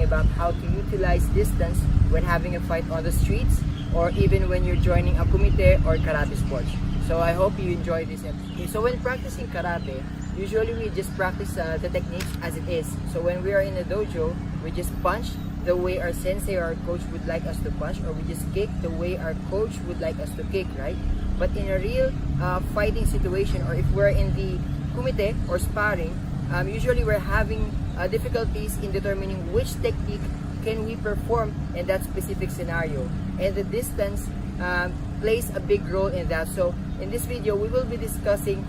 talking about how to utilize distance when having a fight on the streets, or even when you're joining a kumite or karate sports. So I hope you enjoy this episode. Okay, so when practicing karate, usually we just practice the techniques as it is. So when we are in a dojo, we just punch the way our sensei or our coach would like us to punch, or we just kick the way our coach would like us to kick, right? But in a real fighting situation, or if we're in the kumite or sparring, usually we're having difficulties in determining which technique can we perform in that specific scenario, and the distance plays a big role in that. So in this video, we will be discussing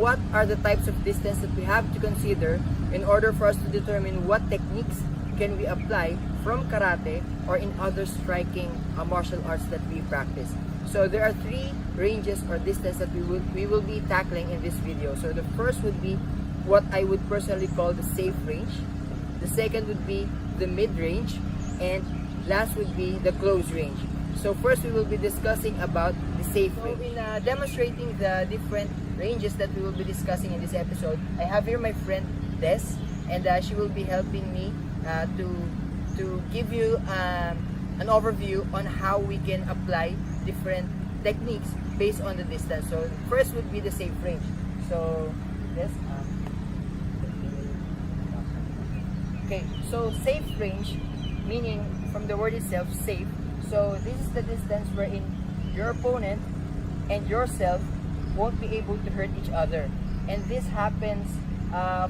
what are the types of distance that we have to consider in order for us to determine what techniques can we apply from karate or in other striking martial arts that we practice. So there are three ranges or distance that we will be tackling in this video. So the first would be what I would personally call the safe range. The second would be the mid-range, and last would be the close range. So first we will be discussing about the safe range. So in demonstrating the different ranges that we will be discussing in this episode, I have here my friend Des, and she will be helping me to give you an overview on how we can apply different techniques based on the distance. So first would be the safe range. So Des, okay, so safe range, meaning from the word itself, safe. So this is the distance wherein your opponent and yourself won't be able to hurt each other. And this happens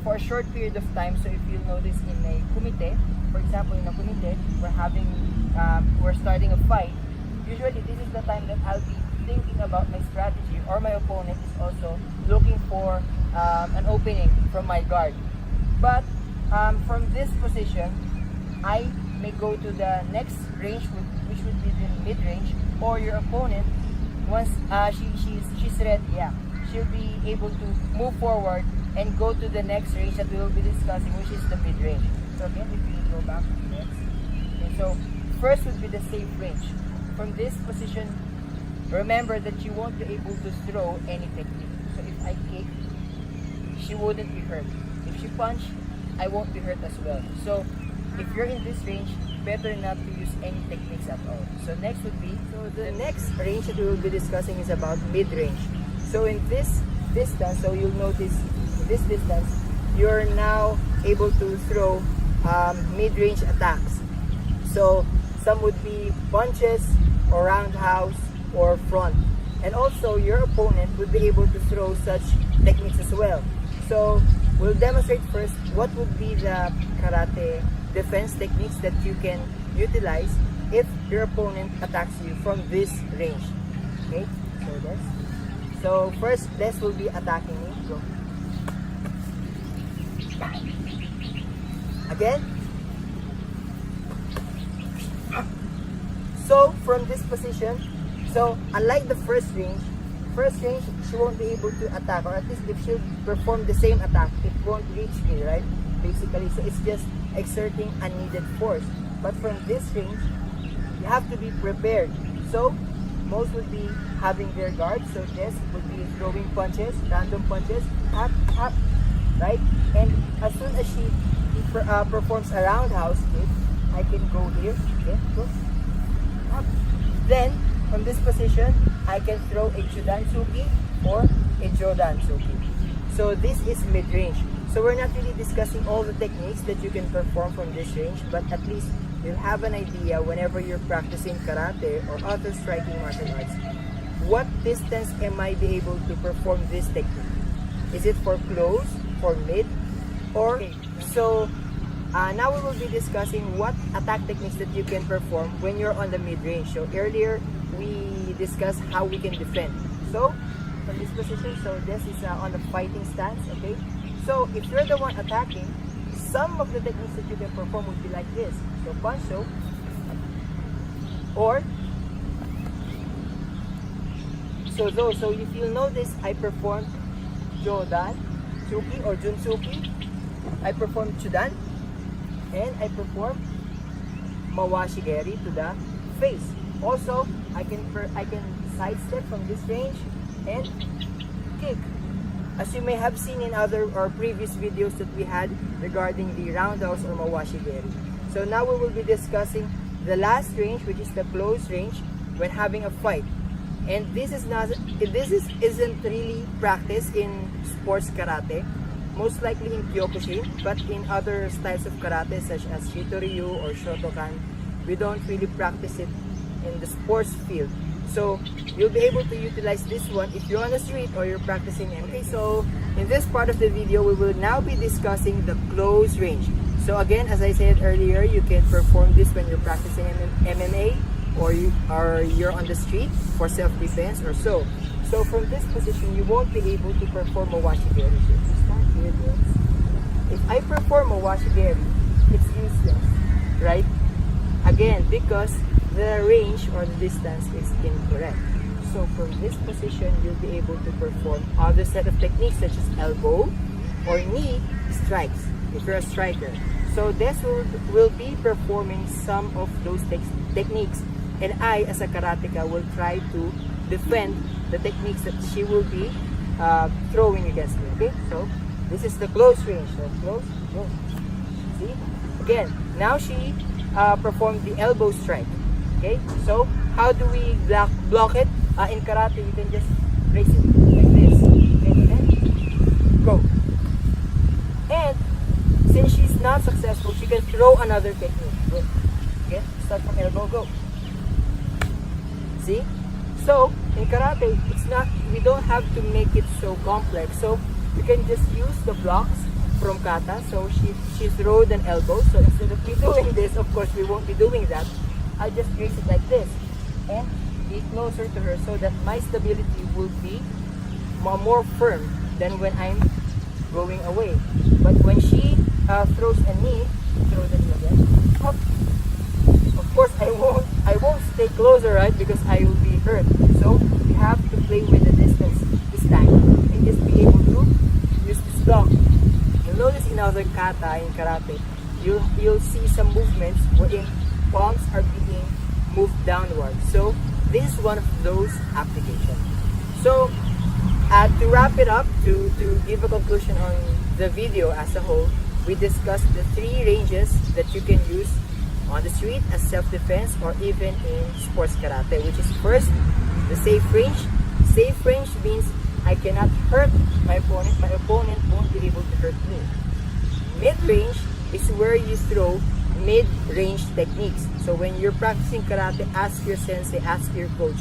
for a short period of time. So if you'll notice in a kumite, for example, in a kumite, we're starting a fight. Usually this is the time that I'll be thinking about my strategy, or my opponent is also looking for an opening from my guard. But from this position, I may go to the next range, which would be the mid-range, or your opponent, once she's ready, she'll be able to move forward and go to the next range that we will be discussing, which is the mid-range. So again, if you go back to this, okay, so first would be the safe range. From this position, remember that you won't be able to throw any technique. So if I kick, she wouldn't be hurt. If she punch, I won't be hurt as well. So if you're in this range, better not to use any techniques at all. So next would be, so the next range that we will be discussing is about mid-range. So in this distance, so you'll notice this distance, you're now able to throw mid-range attacks. So some would be punches or roundhouse or front. And also your opponent would be able to throw such techniques as well. So we'll demonstrate first what would be the karate defense techniques that you can utilize if your opponent attacks you from this range. Okay, so this. So first, Des will be attacking me. Go. Again. So from this position, so unlike the first range, she won't be able to attack, or at least if she'll perform the same attack, it won't reach me, right? Basically, so it's just exerting unneeded force. But from this range, you have to be prepared. So most would be having their guard. So this would be throwing punches, random punches, tap, tap, right? And as soon as she performs a roundhouse kick, I can go here, okay, go, up. Then from this position, I can throw a Chudansuki or a Jodansuki. So this is mid-range. So we're not really discussing all the techniques that you can perform from this range, but at least you'll have an idea whenever you're practicing karate or other striking martial arts. What distance am I be able to perform this technique? Is it for close, for mid, or okay. So now we will be discussing what attack techniques that you can perform when you're on the mid-range. So earlier we discussed how we can defend. So from this position, so this is on the fighting stance, okay? So if you're the one attacking, some of the techniques that you can perform would be like this. So punch, or so those. So if you'll notice, I performed Jodan, Suki or Junsuki. I performed Chudan, and I performed Mawashigeri to the face. Also, I can sidestep from this range and kick. As you may have seen in other or previous videos that we had regarding the roundhouse or Mawashigeri. So now we will be discussing the last range, which is the close range when having a fight. And this isn't really practiced in sports karate, most likely in Kyokushin, but in other styles of karate such as Shitoryu or Shotokan, we don't really practice it in the sports field. So you'll be able to utilize this one if you're on the street or you're practicing MMA. Okay, so in this part of the video, we will now be discussing the close range. So again, as I said earlier, you can perform this when you're practicing MMA or you're on the street for self-defense or so. So from this position, you won't be able to perform a washigiri. So if you start here, if I perform a washigiri, it's useless, right? Again, because the range or the distance is incorrect. So from this position, you'll be able to perform other set of techniques such as elbow or knee strikes if you're a striker. So this will be performing some of those techniques, and I as a karateka will try to defend the techniques that she will be throwing against me. Okay, so this is the close range. So close. See, again, now she performed the elbow strike. Okay, so how do we block it? In karate, you can just place it like this. Okay, and go. And since she's not successful, she can throw another technique. Go. Okay, start from elbow, go. See? So in karate, we don't have to make it so complex. So we can just use the blocks from kata. So she throwed an elbow. So instead of me doing this, of course we won't be doing that. I just place it like this and be closer to her so that my stability will be more firm than when I'm going away. But when she throws a knee, throw the knee again. Up. Of course, I won't stay closer, right? Because I will be hurt. So you have to play with the distance this time and just be able to use this block. You'll notice in other kata in karate, you'll see some movements wherein palms are being moved downward. So this is one of those applications. So to wrap it up, to give a conclusion on the video as a whole, we discussed the 3 ranges that you can use on the street as self-defense or even in sports karate, which is first, the safe range. Safe range means I cannot hurt my opponent won't be able to hurt me. Mid-range is where you throw mid-range techniques. So when you're practicing karate, ask your sensei, ask your coach,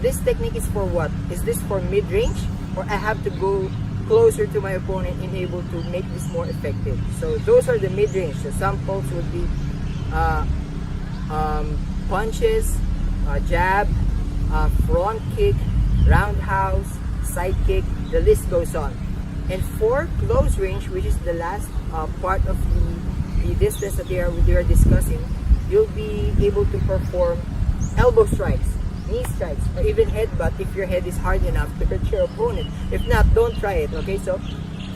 this technique is for what? Is this for mid-range, or I have to go closer to my opponent and able to make this more effective? So those are the mid-range. So samples would be punches, jab, front kick, roundhouse, side kick, the list goes on. And for close range, which is the last part of the distance that we are discussing, you'll be able to perform elbow strikes, knee strikes, or even headbutt if your head is hard enough to hurt your opponent. If not, don't try it. Okay, so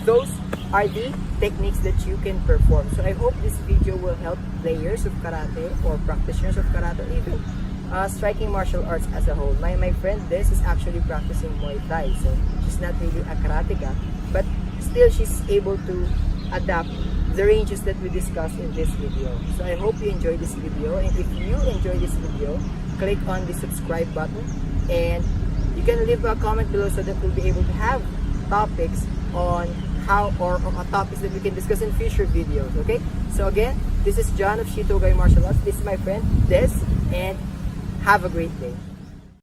those are the techniques that you can perform. So I hope this video will help players of karate or practitioners of karate, or even striking martial arts as a whole. My friend, this is actually practicing Muay Thai, so she's not really a karateka, but still she's able to adapt the ranges that we discussed in this video. So I hope you enjoyed this video, and if you enjoyed this video, click on the subscribe button, and you can leave a comment below so that we'll be able to have topics on topics that we can discuss in future videos. Okay, so again, this is John of Shitoguy Martial Arts. This is my friend Des, and have a great day.